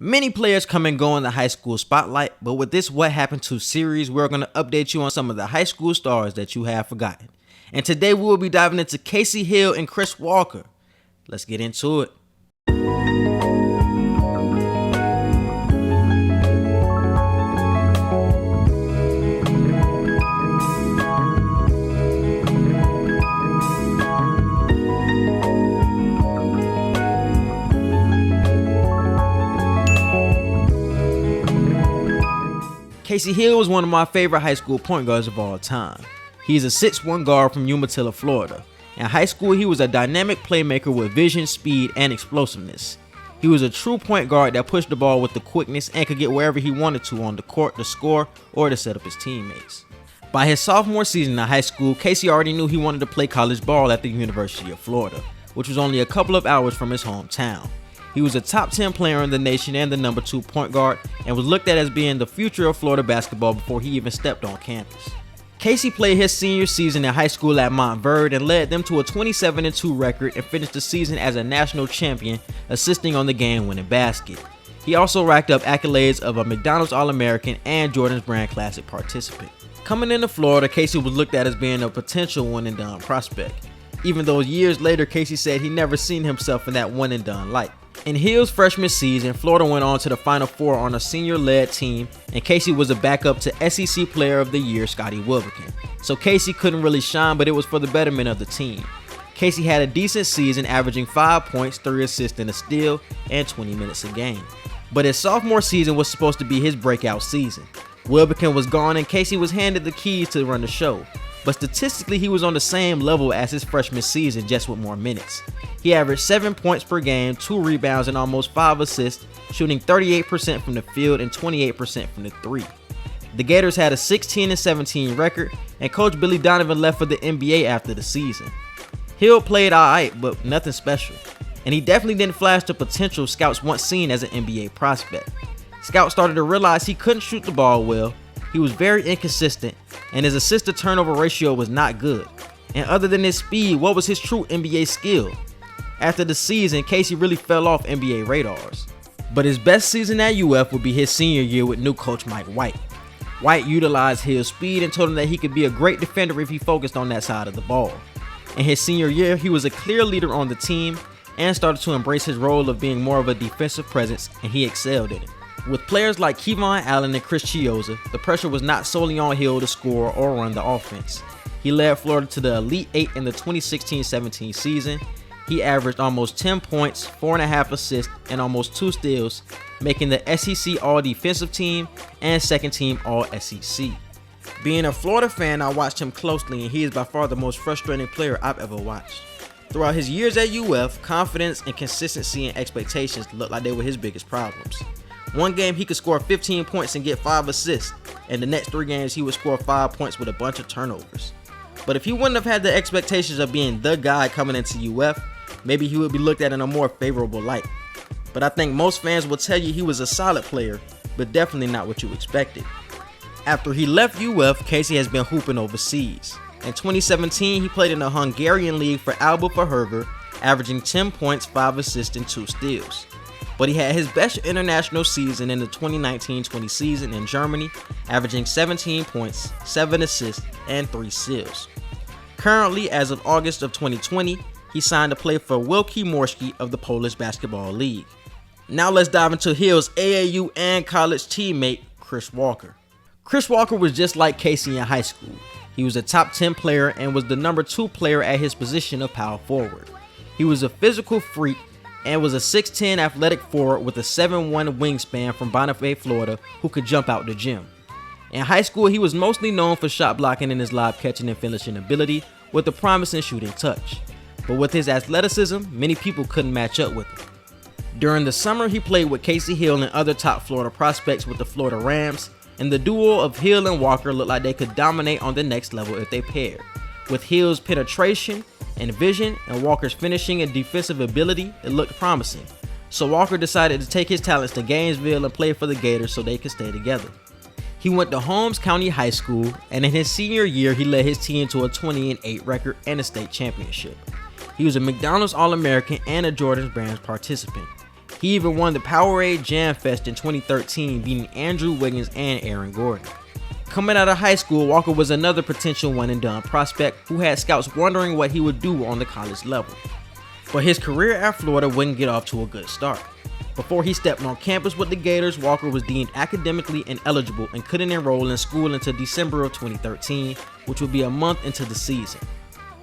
Many players come and go in the high school spotlight, but with this What Happened To series, we're going to update you on some of the high school stars that you have forgotten. And today we will be diving into Kasey Hill and Chris Walker. Let's get into it. Kasey Hill was one of my favorite high school point guards of all time. He's a 6'1" guard from Umatilla, Florida. In high school, he was a dynamic playmaker with vision, speed, and explosiveness. He was a true point guard that pushed the ball with the quickness and could get wherever he wanted to on the court to score or to set up his teammates. By his sophomore season in high school, Kasey already knew he wanted to play college ball at the University of Florida, which was only a couple of hours from his hometown. He was a top 10 player in the nation and the number 2 point guard, and was looked at as being the future of Florida basketball before he even stepped on campus. Kasey played his senior season in high school at Montverde and led them to a 27-2 record and finished the season as a national champion, assisting on the game-winning basket. He also racked up accolades of a McDonald's All-American and Jordan's Brand Classic participant. Coming into Florida, Kasey was looked at as being a potential one-and-done prospect, even though years later Kasey said he never seen himself in that one-and-done light. In Hill's freshman season, Florida went on to the Final Four on a senior-led team, and Kasey was a backup to SEC Player of the Year Scottie Wilbekin. So Kasey couldn't really shine, but it was for the betterment of the team. Kasey had a decent season, averaging 5 points, 3 assists, and a steal, and 20 minutes a game. But his sophomore season was supposed to be his breakout season. Wilbekin was gone, and Kasey was handed the keys to run the show. But statistically, he was on the same level as his freshman season, just with more minutes. He averaged 7 points per game, 2 rebounds, and almost 5 assists, shooting 38% from the field and 28% from the three. The Gators had a 16-17 record, and Coach Billy Donovan left for the NBA after the season. Hill played alright, but nothing special, and he definitely didn't flash the potential scouts once seen as an NBA prospect. Scouts started to realize he couldn't shoot the ball well, he was very inconsistent, and his assist-to-turnover ratio was not good. And other than his speed, what was his true NBA skill? After the season, Kasey really fell off NBA radars. But his best season at UF would be his senior year with new coach Mike White. White utilized Hill's speed and told him that he could be a great defender if he focused on that side of the ball. In his senior year, he was a clear leader on the team and started to embrace his role of being more of a defensive presence, and he excelled in it. With players like Kevon Allen and Chris Chiozza, the pressure was not solely on Hill to score or run the offense. He led Florida to the Elite Eight in the 2016-17 season. He averaged almost 10 points, 4.5 assists, and almost 2 steals, making the SEC All-Defensive Team and Second Team All-SEC. Being a Florida fan, I watched him closely, and he is by far the most frustrating player I've ever watched. Throughout his years at UF, confidence and consistency and expectations looked like they were his biggest problems. One game he could score 15 points and get 5 assists, and the next 3 games he would score 5 points with a bunch of turnovers. But if he wouldn't have had the expectations of being the guy coming into UF, maybe he would be looked at in a more favorable light. But I think most fans will tell you he was a solid player, but definitely not what you expected. After he left UF, Kasey has been hooping overseas. In 2017, he played in the Hungarian league for Alba Fehérvár, averaging 10 points, 5 assists, and 2 steals. But he had his best international season in the 2019-20 season in Germany, averaging 17 points, 7 assists, and 3 steals. Currently, as of August of 2020, he signed to play for Wielkie Morskie of the Polish Basketball League. Now let's dive into Hill's AAU and college teammate, Chris Walker. Chris Walker was just like Kasey in high school. He was a top 10 player and was the number 2 player at his position of power forward. He was a physical freak and was a 6'10" athletic forward with a 7'1" wingspan from Bonifay, Florida, who could jump out the gym. In high school, he was mostly known for shot blocking and his lob catching and finishing ability with a promising shooting touch. But with his athleticism, many people couldn't match up with him. During the summer, he played with Kasey Hill and other top Florida prospects with the Florida Rams, and the duo of Hill and Walker looked like they could dominate on the next level if they paired. With Hill's penetration and vision and Walker's finishing and defensive ability, it looked promising. So Walker decided to take his talents to Gainesville and play for the Gators so they could stay together. He went to Holmes County High School, and in his senior year, he led his team to a 20-8 record and a state championship. He was a McDonald's All-American and a Jordan's Brand participant. He even won the Powerade Jam Fest in 2013, beating Andrew Wiggins and Aaron Gordon. Coming out of high school, Walker was another potential one-and-done prospect who had scouts wondering what he would do on the college level. But his career at Florida wouldn't get off to a good start. Before he stepped on campus with the Gators, Walker was deemed academically ineligible and couldn't enroll in school until December of 2013, which would be a month into the season.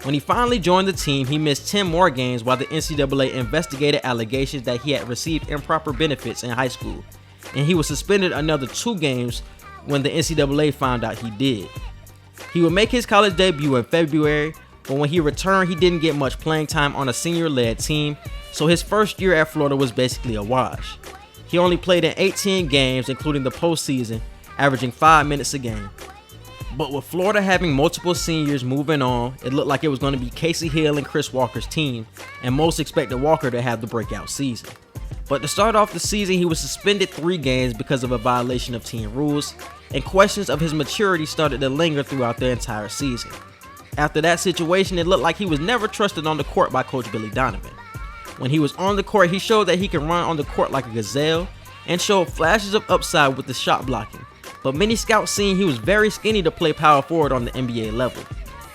When he finally joined the team, he missed 10 more games while the NCAA investigated allegations that he had received improper benefits in high school, and he was suspended another 2 games when the NCAA found out he did. He would make his college debut in February, but when he returned, he didn't get much playing time on a senior-led team, so his first year at Florida was basically a wash. He only played in 18 games, including the postseason, averaging 5 minutes a game. But with Florida having multiple seniors moving on, it looked like it was going to be Kasey Hill and Chris Walker's team, and most expected Walker to have the breakout season. But to start off the season, he was suspended 3 games because of a violation of team rules, and questions of his maturity started to linger throughout the entire season. After that situation, it looked like he was never trusted on the court by Coach Billy Donovan. When he was on the court, he showed that he can run on the court like a gazelle and showed flashes of upside with the shot blocking, but many scouts seen he was very skinny to play power forward on the NBA level.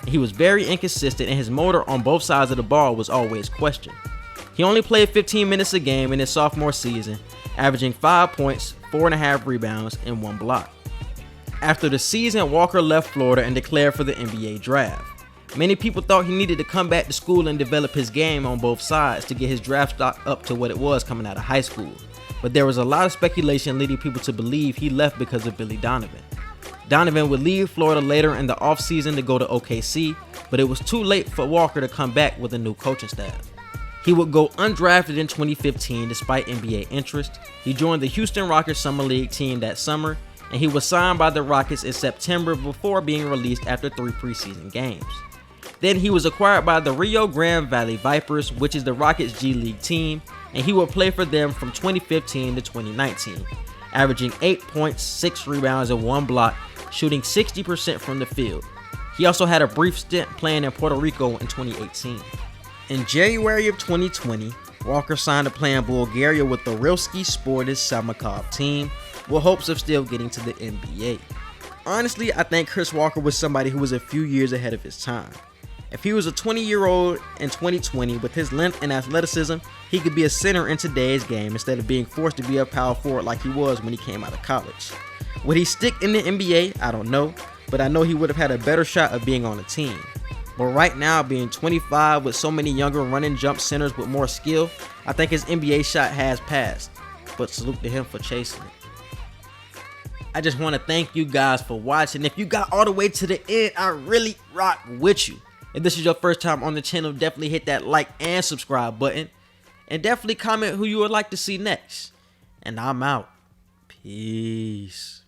He was very inconsistent and his motor on both sides of the ball was always questioned. He only played 15 minutes a game in his sophomore season, averaging 5 points, 4.5 rebounds, and 1 block. After the season, Walker left Florida and declared for the NBA draft. Many people thought he needed to come back to school and develop his game on both sides to get his draft stock up to what it was coming out of high school. But there was a lot of speculation leading people to believe he left because of Billy Donovan. Donovan would leave Florida later in the offseason to go to OKC, but it was too late for Walker to come back with a new coaching staff. He would go undrafted in 2015 despite NBA interest. He joined the Houston Rockets Summer League team that summer, and he was signed by the Rockets in September before being released after 3 preseason games. Then he was acquired by the Rio Grande Valley Vipers, which is the Rockets G League team, and he would play for them from 2015 to 2019, averaging 8 points, 6 rebounds, and 1 block, shooting 60% from the field. He also had a brief stint playing in Puerto Rico in 2018. In January of 2020, Walker signed to play in Bulgaria with the Rilski Sportis Samakov team, with hopes of still getting to the NBA. Honestly, I think Chris Walker was somebody who was a few years ahead of his time. If he was a 20-year-old in 2020 with his length and athleticism, he could be a center in today's game instead of being forced to be a power forward like he was when he came out of college. Would he stick in the NBA? I don't know, but I know he would have had a better shot of being on a team. But right now, being 25 with so many younger running jump centers with more skill, I think his NBA shot has passed. But salute to him for chasing it. I just want to thank you guys for watching. If you got all the way to the end, I really rock with you. If this is your first time on the channel, definitely hit that like and subscribe button. And definitely comment who you would like to see next. And I'm out. Peace.